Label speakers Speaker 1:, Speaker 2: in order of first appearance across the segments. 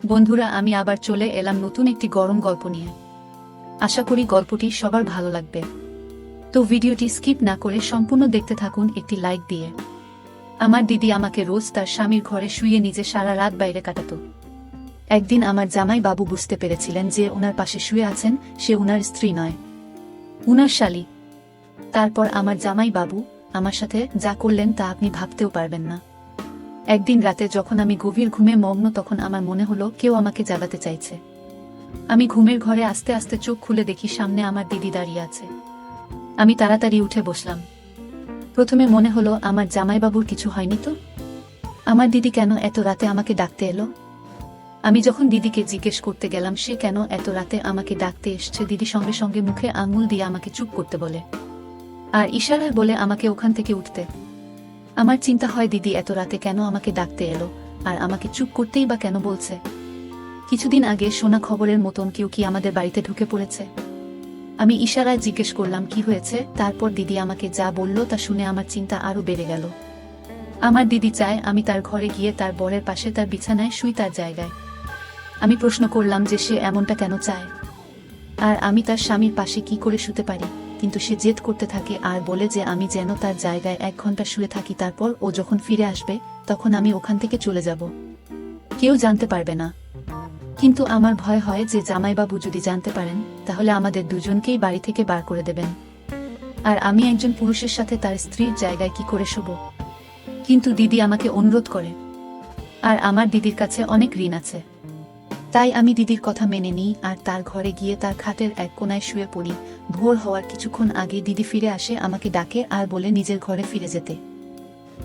Speaker 1: বন্ধুরা, আমি আবার চলে এলাম নতুন একটি গরম গল্প নিয়ে। আশা করি গল্পটি সবার ভালো লাগবে। তো ভিডিওটি স্কিপ না করে সম্পূর্ণ দেখতে থাকুন একটি লাইক দিয়ে। আমার দিদি আমাকে রোজ তার স্বামীর ঘরে শুয়ে নিজে সারা রাত বাইরে কাটাতো। একদিন আমার জামাই বাবু বুঝতে পেরেছিলেন যে ওনার পাশে শুয়ে আছেন সে ওনার স্ত্রী নয়, উনার শালী। তারপর আমার জামাই বাবু আমার সাথে যা করলেন তা আপনি ভাবতেও পারবেন না। একদিন রাতে যখন আমি গভীর ঘুমে মগ্ন, তখন আমার মনে হলো কেউ আমাকে জাগাতে চাইছে। আমি ঘুমের ঘরে আস্তে আস্তে চোখ খুলে দেখি সামনে আমার দিদি দাঁড়িয়ে আছে। আমি তাড়াতাড়ি উঠে বসলাম। প্রথমে মনে হলো আমার জামাইবাবুর কিছু হয়নি তো, আমার দিদি কেন এত রাতে আমাকে ডাকতে এলো। আমি যখন দিদিকে জিজ্ঞেস করতে গেলাম সে কেন এত রাতে আমাকে ডাকতে এসছে, দিদি সঙ্গে সঙ্গে মুখে আঙুল দিয়ে আমাকে চুপ করতে বলে আর ইশারায় বলে আমাকে ওখান থেকে উঠতে। আমার চিন্তা হয় দিদি এত রাতে কেন আমাকে ডাকতে এলো আর আমাকে চুপ করতেই বা কেন বলছে। কিছুদিন আগে শোনা খবরের মতন কেউ কি আমাদের বাড়িতে ঢুকে পড়েছে। আমি ইশারায় জিজ্ঞেস করলাম কি হয়েছে, তারপর দিদি আমাকে যা বলল তা শুনে আমার চিন্তা আরো বেড়ে গেল। আমার দিদি চায় আমি তার ঘরে গিয়ে তার বরের পাশে তার বিছানায় শুই, তার জায়গায়। আমি প্রশ্ন করলাম যে সে এমনটা কেন চায় আর আমি তার স্বামীর পাশে কি করে শুতে পারি, কিন্তু সে জেদ করতে থাকে আর বলে যে আমি যেন তার জায়গায় 1 ঘন্টা শুয়ে থাকি, তারপর ও যখন ফিরে আসবে তখন আমি ওখান থেকে চলে যাব, কেউ জানতে পারবে না। কিন্তু আমার ভয় হয় যে জামাইবাবু যদি জানতে পারেন তাহলে আমাদের দুজনকেই বাড়ি থেকে বার করে দেবেন, আর আমি একজন পুরুষের সাথে তার স্ত্রীর জায়গায় কি করে শুব। কিন্তু দিদি আমাকে অনুরোধ করে আর আমার দিদির কাছে অনেক ঋণ আছে, তাই আমি দিদির কথা মেনে নিই আর তার ঘরে গিয়ে তার খাটের এক কোণায় শুয়ে পড়ি। ভোর হওয়ার কিছুক্ষণ আগে দিদি ফিরে আসে, আমাকে ডাকে আর বলে নিজের ঘরে ফিরে যেতে।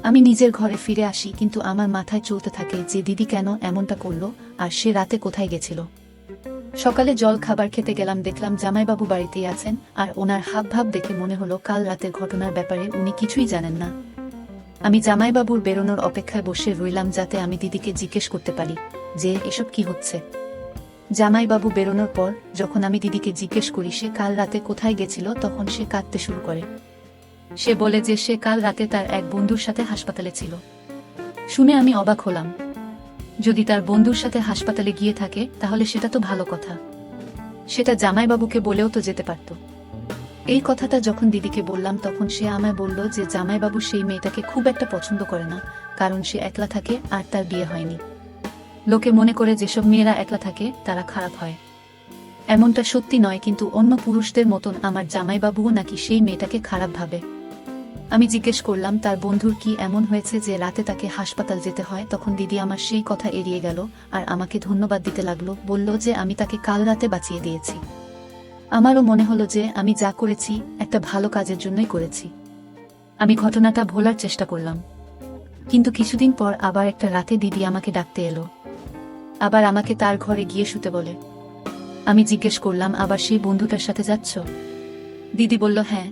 Speaker 1: আমি নিজের ঘরে ফিরে আসি, কিন্তু আমার মাথায় চলতে থাকে যে দিদি কেন এমনটা করলো আর সে রাতে কোথায় গেছিল। সকালে জল খাবার খেতে গেলাম, দেখলাম জামাইবাবু বাড়িতেই আছেন আর ওনার হাবভাব দেখে মনে হলো কাল রাতের ঘটনার ব্যাপারে উনি কিছুই জানেন না। আমি জামাইবাবুর বেরোনোর অপেক্ষায় বসে রইলাম যাতে আমি দিদিকে জিজ্ঞেস করতে পারি যে এসব কি হচ্ছে। জামাইবাবু বেরোনোর পর যখন আমি দিদিকে জিজ্ঞেস করি সে কাল রাতে কোথায় গেছিল, তখন সে কাঁদতে শুরু করে। সে বলে যে সে কাল রাতে তার এক বন্ধুর সাথে হাসপাতালে ছিল। শুনে আমি অবাক হলাম। যদি তার বন্ধুর সাথে হাসপাতালে গিয়ে থাকে তাহলে সেটা তো ভালো কথা, সেটা জামাইবাবুকে বলেও তো যেতে পারত। এই কথাটা যখন দিদিকে বললাম তখন সে আমায় বলল যে জামাইবাবু সেই মেয়েটাকে খুব একটা পছন্দ করে না, কারণ সে একলা থাকে আর তার বিয়ে হয়নি। লোকে মনে করে যেসব মেয়েরা একলা থাকে তারা খারাপ হয়। এমনটা সত্যি নয়, কিন্তু অন্য পুরুষদের মতন আমার জামাইবাবুও নাকি সেই মেয়েটাকে খারাপ ভাবে। আমি জিজ্ঞেস করলাম তার বন্ধুর কি এমন হয়েছে যে রাতে তাকে হাসপাতাল যেতে হয়, তখন দিদি আমার সেই কথা এড়িয়ে গেল আর আমাকে ধন্যবাদ দিতে লাগলো, বলল যে আমি তাকে কাল রাতে বাঁচিয়ে দিয়েছি। আমারও মনে হলো যে আমি যা করেছি একটা ভালো কাজের জন্যই করেছি। আমি ঘটনাটা ভোলার চেষ্টা করলাম, কিন্তু কিছুদিন পর আবার একটা রাতে দিদি আমাকে ডাকতে এলো, আবার আমাকে তার ঘরে গিয়ে শুতে বলে। আমি জিজ্ঞেস করলাম আবার সেই বন্ধুটার সাথে যাচ্ছ? দিদি বলল হ্যাঁ।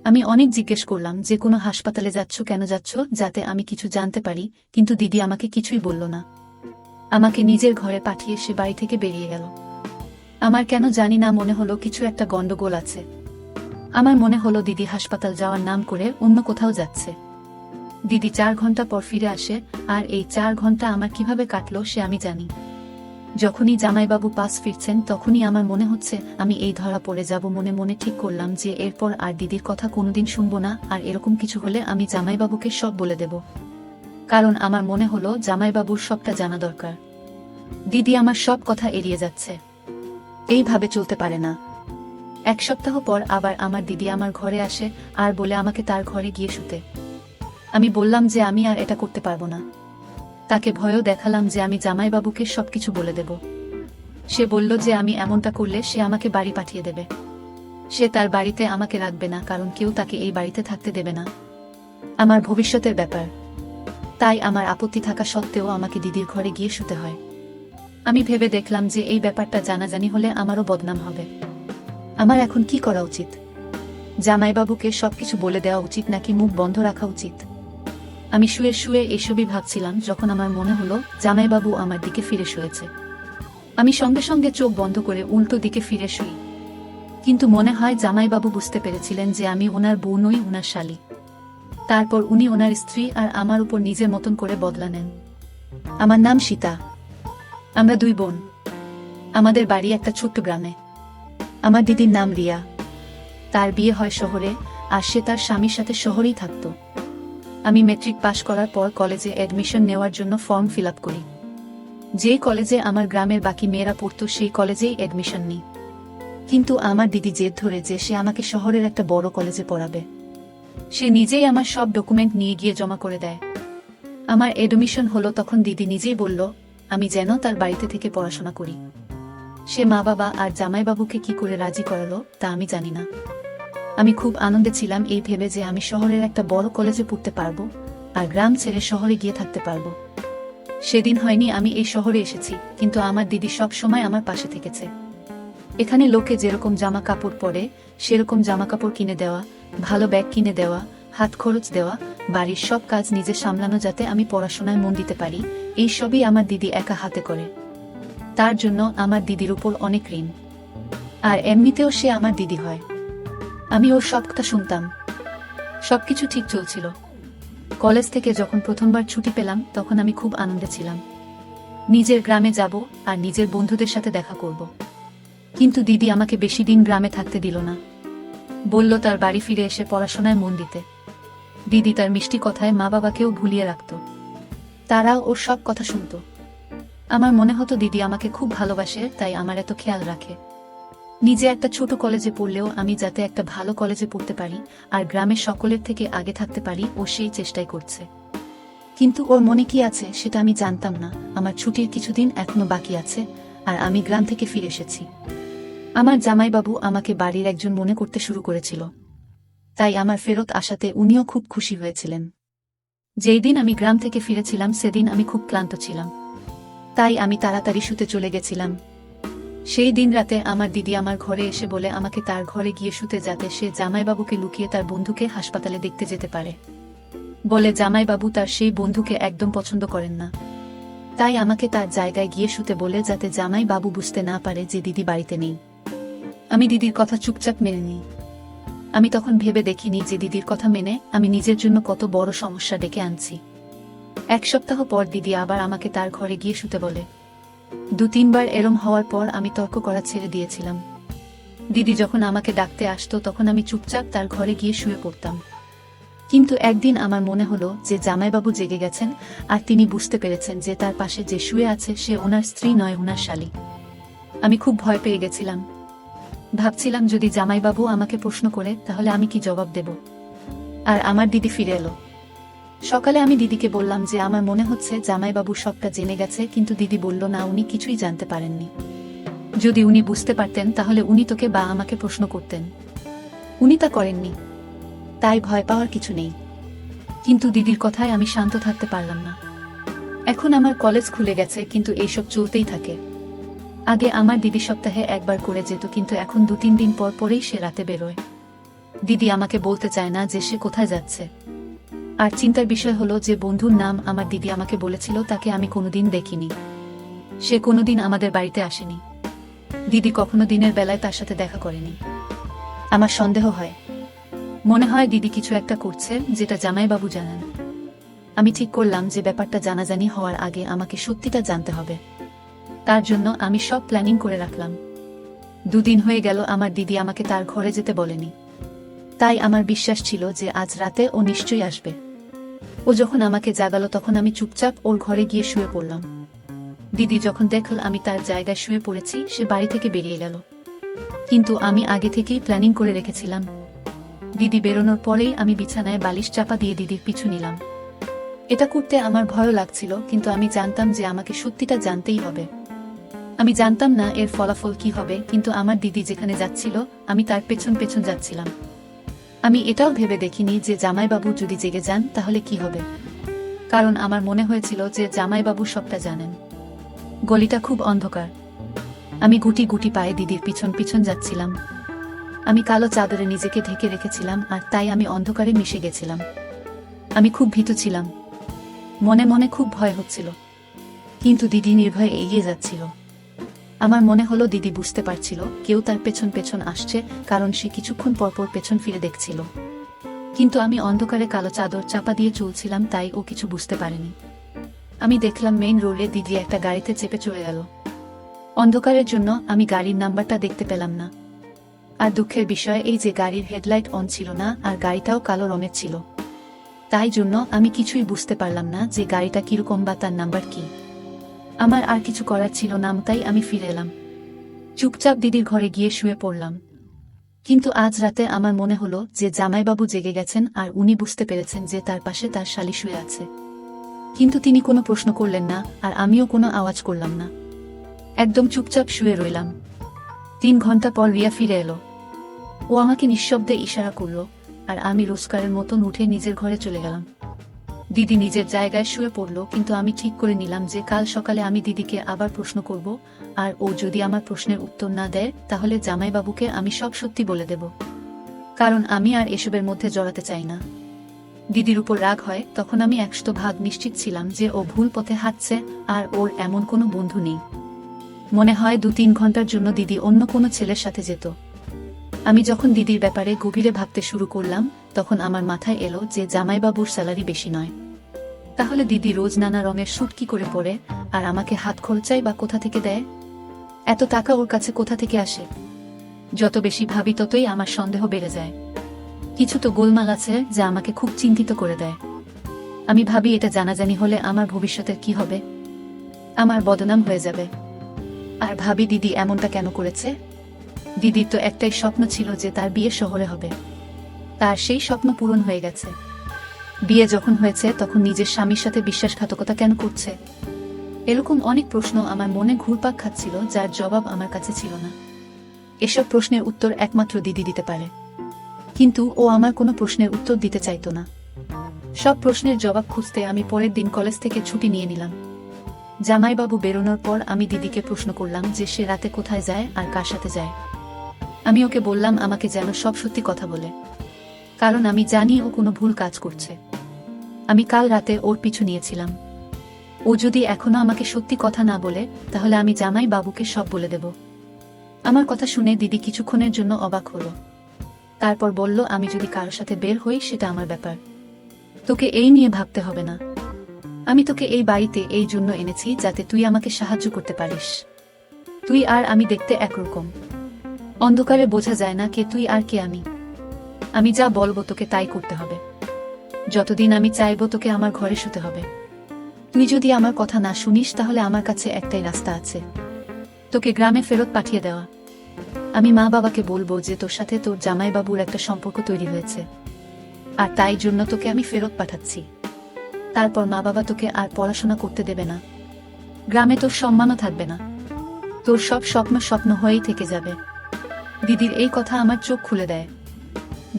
Speaker 1: আমি অনেক জিজ্ঞেস করলাম যে কোনো হাসপাতালে যাচ্ছ, কেন যাচ্ছ, যাতে আমি কিছু জানতে পারি, কিন্তু দিদি আমাকে কিছুই বলল না। আমাকে নিজের ঘরে পাঠিয়ে সে বাড়ি থেকে বেরিয়ে গেল। আমার কেন জানি না মনে হলো কিছু একটা গন্ডগোল আছে। আমার মনে হলো দিদি হাসপাতাল যাওয়ার নাম করে অন্য কোথাও যাচ্ছে। দিদি 4 ঘন্টা পর ফিরে আসে আর এই 4 ঘন্টা আমার কিভাবে কাটলো সে আমি জানি। যখনই জামাইবাবু পাশ ফিরছেন তখনই আমার মনে হচ্ছে আমি এই ধরা পড়ে যাব। মনে মনে ঠিক করলাম যে এরপর আর দিদির কথা কোনোদিন শুনবো না, আর এরকম কিছু হলে আমি জামাইবাবুকে সব বলে দেব, কারণ আমার মনে হলো জামাইবাবুর সবটা জানা দরকার। দিদি আমার সব কথা এড়িয়ে যাচ্ছে, এইভাবে চলতে পারে না। 1 সপ্তাহ পর আবার আমার দিদি আমার ঘরে আসে আর বলে আমাকে তার ঘরে গিয়ে শুতে। আমি বললাম যে আমি আর এটা করতে পারবো না। তাকে ভয়ও দেখালাম যে আমি জামাইবাবুকে সবকিছু বলে দেব। সে বলল যে আমি এমনটা করলে সে আমাকে বাড়ি পাঠিয়ে দেবে, সে তার বাড়িতে আমাকে রাখবে না, কারণ কেউ তাকে এই বাড়িতে থাকতে দেবে না। আমার ভবিষ্যতের ব্যাপার, তাই আমার আপত্তি থাকা সত্ত্বেও আমাকে দিদির ঘরে গিয়ে শুতে হয়। আমি ভেবে দেখলাম যে এই ব্যাপারটা জানাজানি হলে আমারও বদনাম হবে। আমার এখন কি করা উচিত? জামাইবাবুকে সবকিছু বলে দেওয়া উচিত নাকি মুখ বন্ধ রাখা উচিত? আমি শুয়ে শুয়ে এসবই ভাবছিলাম যখন আমার মনে হলো জামাইবাবু আমার দিকে ফিরে শুয়েছে। আমি সঙ্গে সঙ্গে চোখ বন্ধ করে উল্টো দিকে ফিরে শুই, কিন্তু মনে হয় জামাইবাবু বুঝতে পেরেছিলেন যে আমি ওনার বউ নই, ওনার শালী। তারপর উনি ওনার স্ত্রী আর আমার উপর নিজের মতন করে বদলা নেন। আমার নাম সীতা। আমরা দুই বোন। আমাদের বাড়ি একটা ছোট্ট গ্রামে। আমার দিদির নাম রিয়া। তার বিয়ে হয় শহরে, আর সে তার স্বামীর সাথে শহরেই থাকত। আমি মেট্রিক পাশ করার পর কলেজে অ্যাডমিশন নেওয়ার জন্য ফর্ম ফিল আপ করি। যে কলেজে আমার গ্রামের বাকি মেয়েরা পড়তো সেই কলেজেই অ্যাডমিশন নিই। কিন্তু আমার দিদি জেদ ধরে যে সে আমাকে শহরের একটা বড় কলেজে পড়াবে। সে নিজেই আমার সব ডকুমেন্ট নিয়ে গিয়ে জমা করে দেয়। আমার অ্যাডমিশন হলো তখন দিদি নিজেই বলল আমি যেন তার বাড়িতে থেকে পড়াশোনা করি। সে মা বাবা আর জামাইবাবুকে কি করে রাজি করালো তা আমি জানি না। আমি খুব আনন্দে ছিলাম এই ভেবে যে আমি শহরের একটা বড় কলেজে পড়তে পারবো আর গ্রাম ছেড়ে শহরে গিয়ে থাকতে পারবো। সেদিন হয়নি আমি এই শহরে এসেছি, কিন্তু আমার দিদি সব সময় আমার পাশে থেকেছে। এখানে লোকে যেরকম জামা কাপড় পরে সেরকম জামা কাপড় কিনে দেওয়া, ভালো ব্যাগ কিনে দেওয়া, হাত খরচ দেওয়া, বাড়ির সব কাজ নিজে সামলানো যাতে আমি পড়াশোনায় মন দিতে পারি, এই সবই আমার দিদি একা হাতে করে। তার জন্য আমার দিদির উপর অনেক ঋণ। আর এমনিতেও সে আমার দিদি হয়। আমি ওর সব কথা শুনতাম। সবকিছু ঠিক চলছিল। কলেজ থেকে যখন প্রথমবার ছুটি পেলাম তখন আমি খুব আনন্দে ছিলাম। নিজের গ্রামে যাব আর নিজের বন্ধুদের সাথে দেখা করব। কিন্তু দিদি আমাকে বেশি দিন গ্রামে থাকতে দিল না। বলল তার বাড়ি ফিরে এসে পড়াশোনায় মন দিতে। দিদি তার মিষ্টি কথায় মা বাবাকেও ভুলিয়ে রাখত। তারাও ওর সব কথা শুনত। আমার মনে হতো দিদি আমাকে খুব ভালোবাসে, তাই আমার এত খেয়াল রাখে। নিজে একটা ছোট কলেজে পড়লেও আমি যাতে একটা ভালো কলেজে পড়তে পারি আর গ্রামের সকলের থেকে আগে থাকতে পারি, ও সেই চেষ্টাই করছে। কিন্তু ওর মনে কি আছে সেটা আমি জানতাম না। আমার ছুটির কিছুদিন এখনো বাকি আছে আর আমি গ্রাম থেকে ফিরে এসেছি। আমার জামাইবাবু আমাকে বাড়ির একজন মনে করতে শুরু করেছিল, তাই আমার ফেরত আসাতে উনিও খুব খুশি হয়েছিলেন। যেই দিন আমি গ্রাম থেকে ফিরেছিলাম সেদিন আমি খুব ক্লান্ত ছিলাম, তাই আমি তাড়াতাড়ি শুতে চলে গেছিলাম। সেই দিন রাতে আমার দিদি আমার ঘরে এসে বলে আমাকে তার ঘরে গিয়ে শুতে, যাতে সে জামাইবাবুকে লুকিয়ে তার বন্ধুকে হাসপাতালে দেখতে যেতে পারে। বলে জামাইবাবু তার সেই বন্ধুকে একদম পছন্দ করেন না, তাই আমাকে তার জায়গায় গিয়ে শুতে বলে, যাতে জামাইবাবু বুঝতে না পারে যে দিদি বাড়িতে নেই। আমি দিদির কথা চুপচাপ মেনে নিই। আমি তখন ভেবে দেখিনি যে দিদির কথা মেনে আমি নিজের জন্য কত বড় সমস্যা ডেকে আনছি। এক সপ্তাহ পর দিদি আবার আমাকে তার ঘরে গিয়ে শুতে বলে। 2-3 বার এরম হওয়ার পর আমি তর্ক করা ছেড়ে দিয়েছিলাম। দিদি যখন আমাকে ডাকতে আসতো তখন আমি চুপচাপ তার ঘরে গিয়ে শুয়ে পড়তাম। কিন্তু একদিন আমার মনে হলো যে জামাইবাবু জেগে গেছেন আর তিনি বুঝতে পেরেছেন যে তার পাশে যে শুয়ে আছে সে ওনার স্ত্রী নয়, ওনার শালী। আমি খুব ভয় পেয়ে গেছিলাম। ভাবছিলাম যদি জামাইবাবু আমাকে প্রশ্ন করে তাহলে আমি কি জবাব দেব। আর আমার দিদি ফিরে এলো। সকালে আমি দিদিকে বললাম যে আমার মনে হচ্ছে জামাইবাবু সবটা জেনে গেছে, কিন্তু দিদি বলল না, উনি কিছুই জানতে পারেননি। যদি উনি বুঝতে পারতেন তাহলে উনি তোকে বা আমাকে প্রশ্ন করতেন। উনি তা করেননি, তাই ভয় পাওয়ার কিছু নেই। কিন্তু দিদির কথায় আমি শান্ত থাকতে পারলাম না। এখন আমার কলেজ খুলে গেছে, কিন্তু এইসব চলতেই থাকে। আগে আমার দিদি সপ্তাহে একবার করে যেত, কিন্তু এখন 2-3 দিন পর পরেই সে রাতে বেরোয়। দিদি আমাকে বলতে চায় না যে সে কোথায় যাচ্ছে। আর চিন্তার বিষয় হলো যে বন্ধুর নাম আমার দিদি আমাকে বলেছিল তাকে আমি কোনোদিন দেখিনি। সে কোনোদিন আমাদের বাড়িতে আসেনি। দিদি কখনো দিনের বেলায় তার সাথে দেখা করেনি। আমার সন্দেহ হয়, মনে হয় দিদি কিছু একটা করছে যেটা জামাইবাবু জানেন। আমি ঠিক করলাম যে ব্যাপারটা জানাজানি হওয়ার আগে আমাকে সত্যিটা জানতে হবে। তার জন্য আমি সব প্ল্যানিং করে রাখলাম। 2 দিন হয়ে গেল আমার দিদি আমাকে তার ঘরে যেতে বলেনি, তাই আমার বিশ্বাস ছিল যে আজ রাতে ও নিশ্চয়ই আসবে। ও যখন আমাকে জাগালো তখন আমি চুপচাপ ওর ঘরে গিয়ে শুয়ে পড়লাম। দিদি যখন দেখল আমি তার জায়গায় শুয়ে পড়েছি সে বাড়ি থেকে বেরিয়ে গেল। কিন্তু আমি আগে থেকেই প্ল্যানিং করে রেখেছিলাম। দিদি বেরোনোর পরেই আমি বিছানায় বালিশ চাপা দিয়ে দিদির পিছু নিলাম। এটা করতে আমার ভয়ও লাগছিল, কিন্তু আমি জানতাম যে আমাকে সত্যিটা জানতেই হবে। আমি জানতাম না এর ফলাফল কি হবে, কিন্তু আমার দিদি যেখানে যাচ্ছিল আমি তার পেছন পেছন যাচ্ছিলাম। আমি এটাও ভেবে দেখিনি যে জামাইবাবু যদি জেগে যান তাহলে কি হবে, কারণ আমার মনে হয়েছিল যে জামাইবাবু সবটা জানেন। গলিটা খুব অন্ধকার। আমি গুটি গুটি পায়ে দিদির পিছন পিছন যাচ্ছিলাম। আমি কালো চাদরে নিজেকে ঢেকে রেখেছিলাম আর তাই আমি অন্ধকারে মিশে গেছিলাম। আমি খুব ভীতু ছিলাম, মনে মনে খুব ভয় হচ্ছিল, কিন্তু দিদি নির্ভয়ে এগিয়ে যাচ্ছিল। আমার মনে হলো দিদি বুঝতে পারছিল কেউ তার পেছন পেছন আসছে, কারণ সে কিছুক্ষণ পরপর পেছন ফিরে দেখছিল। কিন্তু আমি অন্ধকারে কালো চাদর চাপা দিয়ে চলছিলাম, তাই ও কিছু বুঝতে পারেনি। আমি দেখলাম মেইন রোডে দিদি একটা গাড়িতে চেপে চলে গেল। অন্ধকারের জন্য আমি গাড়ির নাম্বারটা দেখতে পেলাম না। আর দুঃখের বিষয় এই যে গাড়ির হেডলাইট অন ছিল না, আর গাড়িটাও কালো রঙের ছিল। তাই জন্য আমি কিছুই বুঝতে পারলাম না যে গাড়িটা কিরকম বা তার নাম্বার কি। আমার আর কিছু করার ছিল না, তাই আমি ফিরে এলাম। চুপচাপ দিদির ঘরে গিয়ে শুয়ে পড়লাম। কিন্তু আজ রাতে আমার মনে হলো যে জামাইবাবু জেগে গেছেন আর উনি বুঝতে পেরেছেন যে তার পাশে তার শালি শুয়ে আছে। কিন্তু তিনি কোনো প্রশ্ন করলেন না, আর আমিও কোনো আওয়াজ করলাম না। একদম চুপচাপ শুয়ে রইলাম। 3 ঘন্টা পর রিয়া ফিরে এলো। ও আমাকে নিঃশব্দে ইশারা করলো, আর আমি রোজকারের মতন উঠে নিজের ঘরে চলে গেলাম। দিদি নিজের জায়গায় শুয়ে পড়ল, কিন্তু আমি ঠিক করে নিলাম যে কাল সকালে আমি দিদিকে আবার প্রশ্ন করব, আর ও যদি আমার প্রশ্নের উত্তর না দেয় তাহলে জামাইবাবুকে আমি সব সত্যি বলে দেব। কারণ আমি আর এসবের মধ্যে জড়াতে চাই না। দিদির উপর রাগ হয় তখন আমি 100% নিশ্চিত ছিলাম যে ও ভুল পথে হাঁটছে, আর ওর এমন কোনো বন্ধু নেই। মনে হয় 2-3 ঘন্টার জন্য দিদি অন্য কোনো ছেলের সাথে যেত। আমি যখন দিদির ব্যাপারে গভীরে ভাবতে শুরু করলাম তখন আমার মাথায় এলো যে জামাইবাবুর স্যালারি বেশি নয়। তাহলে দিদি রোজ নানা রঙের স্যুট কি করে পরে, আর আমাকে হাত খরচাই বা কোথা থেকে দেয়? এত টাকা ওর কাছে কোথা থেকে আসে? যত বেশি ভাবি ততই আমার সন্দেহ বেড়ে যায়। কিছু তো গোলমাল আছে যা আমাকে খুব চিন্তিত করে দেয়। আমি ভাবি এটা জানাজানি হলে আমার ভবিষ্যতের কি হবে? আমার বদনাম হয়ে যাবে। আর ভাবি দিদি এমনটা কেন করেছে? দিদির তো একটাই স্বপ্ন ছিল যে তার বিয়ে শহরে হবে। তার সেই স্বপ্ন পূরণ হয়ে গেছে। বিয়ে যখন হয়েছে তখন নিজের স্বামীর সাথে বিশ্বাসঘাতকতা কেন করছে? এরকম অনেক প্রশ্ন আমার মনে ঘুরপাক খাচ্ছিল, যার জবাব আমার কাছে ছিল না। এসব প্রশ্নের উত্তর একমাত্র দিদি দিতে পারে, কিন্তু ও আমার কোনো প্রশ্নের উত্তর দিতে চাইতো না। সব প্রশ্নের জবাব খুঁজতে আমি পরের দিন কলেজ থেকে ছুটি নিয়ে নিলাম। জামাইবাবু বেরোনোর পর আমি দিদিকে প্রশ্ন করলাম যে সে রাতে কোথায় যায় আর কার সাথে যায়। আমি ওকে বললাম আমাকে যেন সব সত্যি কথা বলে, কারণ আমি জানি ও কোনো ভুল কাজ করছে। আমি কাল রাতে ওর পিছু নিয়েছিলাম। ও যদি এখনো আমাকে সত্যি কথা না বলে তাহলে আমি জামাইবাবুকে সব বলে দেব। আমার কথা শুনে দিদি কিছুক্ষণের জন্য অবাক হলো। তারপর বলল, আমি যদি কারোর সাথে বের হই সেটা আমার ব্যাপার, তোকে এই নিয়ে ভাবতে হবে না। আমি তোকে এই বাড়িতে এই জন্য এনেছি যাতে তুই আমাকে সাহায্য করতে পারিস। তুই আর আমি দেখতে একরকম। অন্ধকারে বোঝা যায় না কে তুই আর কে আমি। আমি যা বলবো তোকে তাই করতে হবে। যতদিন আমি চাইবো তোকে আমার ঘরে শুতে হবে। তুই যদি আমার কথা না শুনিস তাহলে আমার কাছে একটাই রাস্তা আছে, তোকে গ্রামে ফেরত পাঠিয়ে দেওয়া। আমি মা বাবাকে বলবো যে তোর সাথে তোর জামাইবাবুর একটা সম্পর্ক তৈরি হয়েছে, আর তাই জন্য তোকে আমি ফেরত পাঠাচ্ছি। তারপর মা বাবা তোকে আর পড়াশোনা করতে দেবে না। গ্রামে তোর সম্মানও থাকবে না। তোর সব স্বপ্ন স্বপ্ন হয়েই থেকে যাবে। দিদির এই কথা আমার চোখ খুলে দেয়।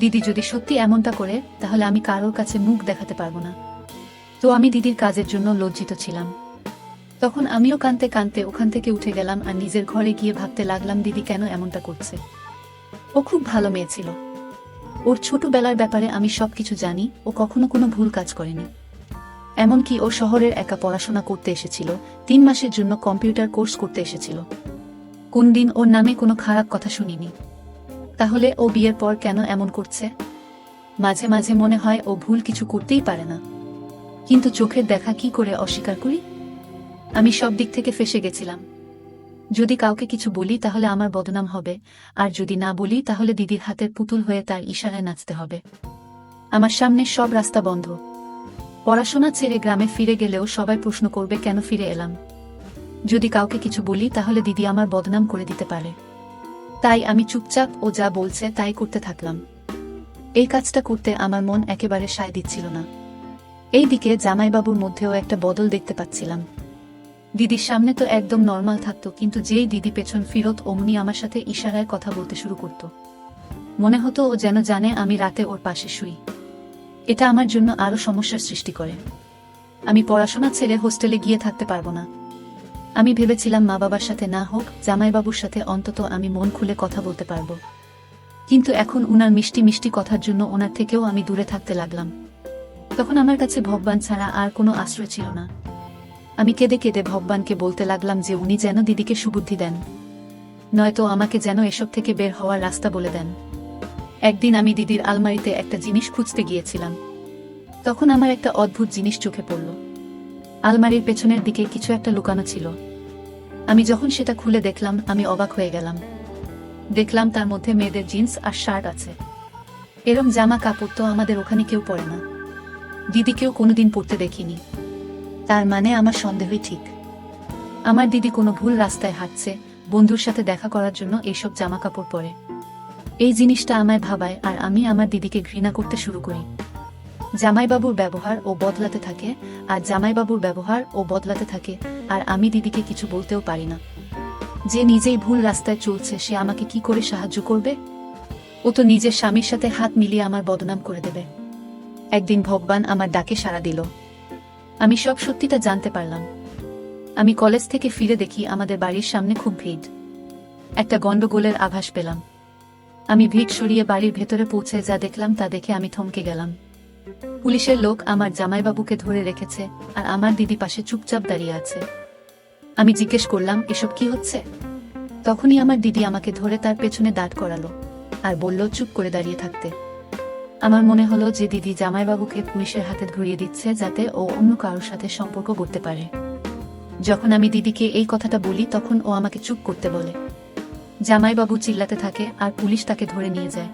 Speaker 1: দিদি যদি সত্যি এমনটা করে তাহলে আমি কারোর কাছে মুখ দেখাতে পারবো না। তো আমি দিদির কাজের জন্য লজ্জিত ছিলাম। তখন আমিও কাঁদতে কাঁদতে ওখান থেকে উঠে গেলাম আর নিজের ঘরে গিয়ে ভাবতে লাগলাম দিদি কেন এমনটা করছে। ও খুব ভালো মেয়ে ছিল। ওর ছোটবেলার ব্যাপারে আমি সবকিছু জানি। ও কখনো কোনো ভুল কাজ করেনি। এমনকি ও শহরের একা পড়াশোনা করতে এসেছিল, 3 মাসের জন্য কম্পিউটার কোর্স করতে এসেছিল। কোনদিন ওর নামে কোনো খারাপ কথা শুনিনি। তাহলে ও বিয়ের পর কেন এমন করছে? মাঝে মাঝে মনে হয় ও ভুল কিছু করতেই পারে না, কিন্তু চোখের দেখা কি করে অস্বীকার করি? আমি সব দিক থেকে ফেঁসে গেছিলাম। যদি কাউকে কিছু বলি তাহলে আমার বদনাম হবে, আর যদি না বলি তাহলে দিদির হাতের পুতুল হয়ে তার ইশারায় নাচতে হবে। আমার সামনে সব রাস্তা বন্ধ। পড়াশোনা ছেড়ে গ্রামে ফিরে গেলেও সবাই প্রশ্ন করবে কেন ফিরে এলাম। যদি কাউকে কিছু বলি তাহলে দিদি আমার বদনাম করে দিতে পারে। তাই আমি চুপচাপ ও যা বলছে তাই করতে থাকলাম। এই কাজটা করতে আমার মন একেবারে সায় দিচ্ছিল না। এইদিকে জামাইবাবুর মধ্যেও একটা বদল দেখতে পাচ্ছিলাম। দিদির সামনে তো একদম নর্মাল থাকতো, কিন্তু যেই দিদি পেছন ফিরত অমনি আমার সাথে ইশারায় কথা বলতে শুরু করত। মনে হতো ও যেন জানে আমি রাতে ওর পাশে শুই। এটা আমার জন্য আরো সমস্যার সৃষ্টি করে। আমি পড়াশোনা ছেড়ে হোস্টেলে গিয়ে থাকতে পারবো না। আমি ভেবেছিলাম মা বাবার সাথে না হোক, জামাইবাবুর সাথে অন্তত আমি মন খুলে কথা বলতে পারবো। কিন্তু এখন উনার মিষ্টি মিষ্টি কথার জন্য ওনার থেকেও আমি দূরে থাকতে লাগলাম। তখন আমার কাছে ভগবান ছাড়া আর কোনো আশ্রয় ছিল না। আমি কেঁদে কেঁদে ভগবানকে বলতে লাগলাম যে উনি যেন দিদিকে সুবুদ্ধি দেন, নয়তো আমাকে যেন এসব থেকে বের হওয়ার রাস্তা বলে দেন। একদিন আমি দিদির আলমারিতে একটা জিনিস খুঁজতে গিয়েছিলাম। তখন আমার একটা অদ্ভুত জিনিস চোখে পড়ল। আলমারির পেছনের দিকে কিছু একটা লুকানো ছিল। আমি যখন সেটা খুলে দেখলাম আমি অবাক হয়ে গেলাম। দেখলাম তার মধ্যে মেয়েদের জিন্স আর শার্ট আছে। এরম জামা কাপড় তো আমাদের ওখানে কেউ পরে না, দিদিকেও কোনোদিন পরতে দেখিনি। তার মানে আমার সন্দেহই ঠিক। আমার দিদি কোনো ভুল রাস্তায় হাঁটছে, বন্ধুর সাথে দেখা করার জন্য এইসব জামা কাপড় পরে। এই জিনিসটা আমায় ভাবায় আর আমি আমার দিদিকে ঘৃণা করতে শুরু করি। জামাইবাবুর ব্যবহার ও বদলাতে থাকে, আর জামাইবাবুর ব্যবহার ও বদলাতে থাকে, আর আমি দিদিকে কিছু বলতেও পারি না। যে নিজেই ভুল রাস্তায় চলছে সে আমাকে কি করে সাহায্য করবে? ও তো নিজের স্বামীর সাথে হাত মিলিয়ে আমার বদনাম করে দেবে। একদিন ভগবান আমার ডাকে সাড়া দিল। আমি সব সত্যিটা জানতে পারলাম। আমি কলেজ থেকে ফিরে দেখি আমাদের বাড়ির সামনে খুব ভিড়। একটা গন্ডগোলের আভাস পেলাম। আমি ভিড় সরিয়ে বাড়ির ভেতরে পৌঁছে যা দেখলাম তা দেখে আমি থমকে গেলাম। পুলিশের লোক আমার জামাইবাবুকে ধরে রেখেছে, আর আমার দিদি পাশে চুপচাপ দাঁড়িয়ে আছে। আমি জিজ্ঞেস করলাম, এসব কি হচ্ছে? তখনই আমার দিদি আমাকে ধরে তার পেছনে দাঁড় করালো আর বলল চুপ করে দাঁড়িয়ে থাকতে। আমার মনে হলো যে দিদি জামাইবাবুকে পুলিশের হাতে ধরিয়ে দিচ্ছে যাতে ও অন্য কারোর সাথে সম্পর্ক করতে পারে। যখন আমি দিদিকে এই কথাটা বলি তখন ও আমাকে চুপ করতে বলে। জামাইবাবু চিল্লাতে থাকে আর পুলিশ তাকে ধরে নিয়ে যায়।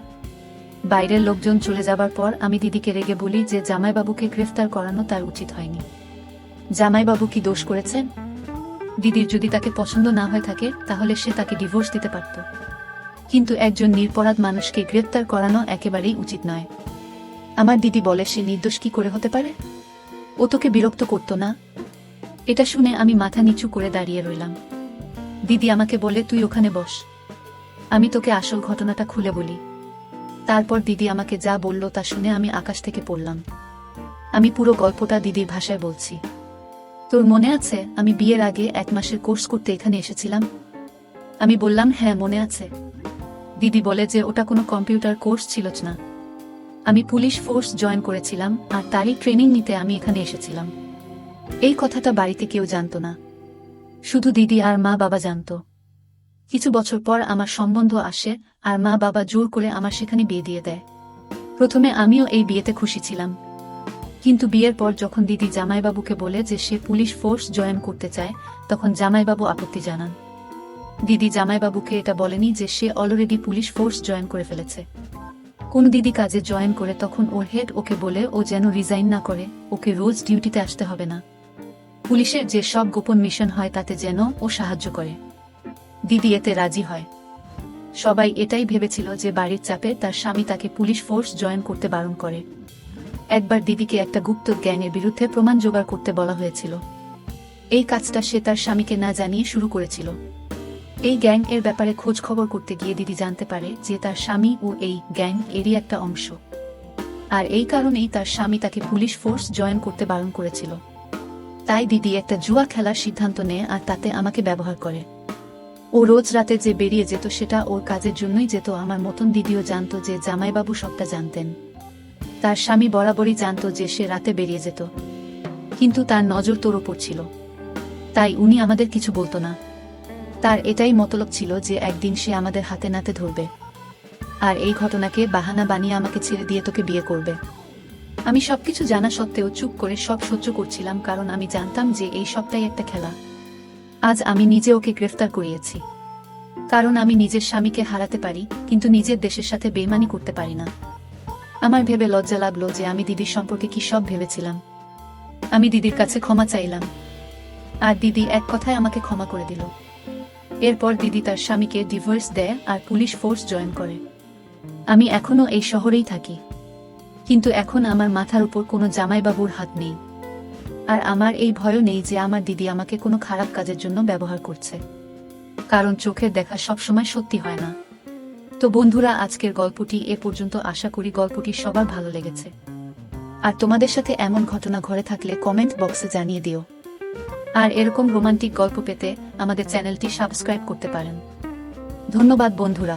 Speaker 1: বাইরের লোকজন চলে যাবার পর আমি দিদিকে রেগে বলি যে জামাইবাবুকে গ্রেফতার করানো তার উচিত হয়নি। জামাইবাবু কি দোষ করেছেন? দিদির যদি তাকে পছন্দ না হয়ে থাকে তাহলে সে তাকে ডিভোর্স দিতে পারত, কিন্তু একজন নিরপরাধ মানুষকে গ্রেফতার করানো একেবারেই উচিত নয়। আমার দিদি বলে, সে নির্দোষ কি করে হতে পারে? ও তোকে বিরক্ত করত না? এটা শুনে আমি মাথা নিচু করে দাঁড়িয়ে রইলাম। দিদি আমাকে বলে, তুই ওখানে বস, আমি তোকে আসল ঘটনাটা খুলে বলি। তারপর দিদি আমাকে যা বলল তা শুনে আমি আকাশ থেকে পড়লাম। আমি পুরো গল্পটা দিদির ভাষায় বলছি। তোর মনে আছে আমি বিয়ের আগে 1 মাসের কোর্স করতে এখানে এসেছিলাম? আমি বললাম, হ্যাঁ মনে আছে। দিদি বলে যে ওটা কোনো কম্পিউটার কোর্স ছিল না, আমি পুলিশ ফোর্স জয়েন করেছিলাম আর তারই ট্রেনিং নিতে আমি এখানে এসেছিলাম। এই কথাটা বাড়িতে কেউ জানতো না, শুধু দিদি আর মা বাবা জানতো। কিছু বছর পর আমার সম্বন্ধ আসে আর মা বাবা জোর করে আমার সেখানে বিয়ে দিয়ে দেয়। প্রথমে আমিও এই বিয়েতে খুশি ছিলাম, কিন্তু বিয়ের পর যখন দিদি জামাইবাবুকে বলে যে সে পুলিশ ফোর্স জয়েন করতে চায় তখন জামাইবাবু আপত্তি জানান। দিদি জামাইবাবুকে এটা বলেনি যে সে অলরেডি পুলিশ ফোর্স জয়েন করে ফেলেছে। কোন দিদি কাজে জয়েন করে তখন ওর হেড ওকে বলে ও যেন রিজাইন না করে, ওকে রোজ ডিউটিতে আসতে হবে না। পুলিশের যে সব গোপন মিশন হয় তাতে যেন ও সাহায্য করে। দিদি এতে রাজি হয়। সবাই এটাই ভেবেছিল যে বাড়ির চাপে তার স্বামী তাকে পুলিশ ফোর্স জয়েন করতে বারণ করে। একবার দিদিকে একটা গুপ্ত গ্যাংয়ের বিরুদ্ধে প্রমাণ জোগাড় করতে বলা হয়েছিল। এই কাজটা সে তার স্বামীকে না জানিয়ে শুরু করেছিল। এই গ্যাং এর ব্যাপারে খোঁজ খবর করতে গিয়ে দিদি জানতে পারে যে তার স্বামী ও এই গ্যাং এরই একটা অংশ, আর এই কারণেই তার স্বামী তাকে পুলিশ ফোর্স জয়েন করতে বারণ করেছিল। তাই দিদি একটা জুয়া খেলার সিদ্ধান্ত নেয় আর তাতে আমাকে ব্যবহার করে। ও রোজ রাতে যে বেরিয়ে যেত সেটা ওর কাজের জন্যই যেত। আমার মতন দিদিও জানতো যে জামাইবাবু সবটা জানতেন। তার স্বামী বরাবরই জানতো যে সে রাতে বেরিয়ে যেত, কিন্তু তার নজর তোর ওপর ছিল, তাই উনি আমাদের কিছু বলতো না। তার এটাই মতলব ছিল যে একদিন সে আমাদের হাতে নাতে ধরবে আর এই ঘটনাকে বাহানা বানিয়ে আমাকে ছেড়ে দিয়ে তোকে বিয়ে করবে। আমি সবকিছু জানা সত্ত্বেও চুপ করে সব সহ্য করছিলাম, কারণ আমি জানতাম যে এই সবটাই একটা খেলা। আজ আমি নিজে ওকে গ্রেফতার করিয়েছি, কারণ আমি নিজের স্বামীকে হারাতে পারি কিন্তু নিজের দেশের সাথে বেইমানি করতে পারি না। আমার ভেবে লজ্জা লাগলো যে আমি দিদির সম্পর্কে কি সব ভেবেছিলাম। আমি দিদির কাছে ক্ষমা চাইলাম, আর দিদি এক কথায় আমাকে ক্ষমা করে দিল। এরপর দিদি তার স্বামীকে ডিভোর্স দেয় আর পুলিশ ফোর্স জয়েন করে। আমি এখনো এই শহরেই থাকি, কিন্তু এখন আমার মাথার উপর কোনো জামাইবাবুর হাত নেই, আর আমার এই ভয়ও নেই যে আমার দিদি আমাকে কোনো খারাপ কাজের জন্য ব্যবহার করছে, কারণ চোখের দেখা সবসময় সত্যি হয় না। তো বন্ধুরা, আজকের গল্পটি এ পর্যন্ত। আশা করি গল্পটি সবার ভালো লেগেছে, আর তোমাদের সাথে এমন ঘটনা ঘটে থাকলে কমেন্ট বক্সে জানিয়ে দিও। আর এরকম রোমান্টিক গল্প পেতে আমাদের চ্যানেলটি সাবস্ক্রাইব করতে পারেন। ধন্যবাদ বন্ধুরা।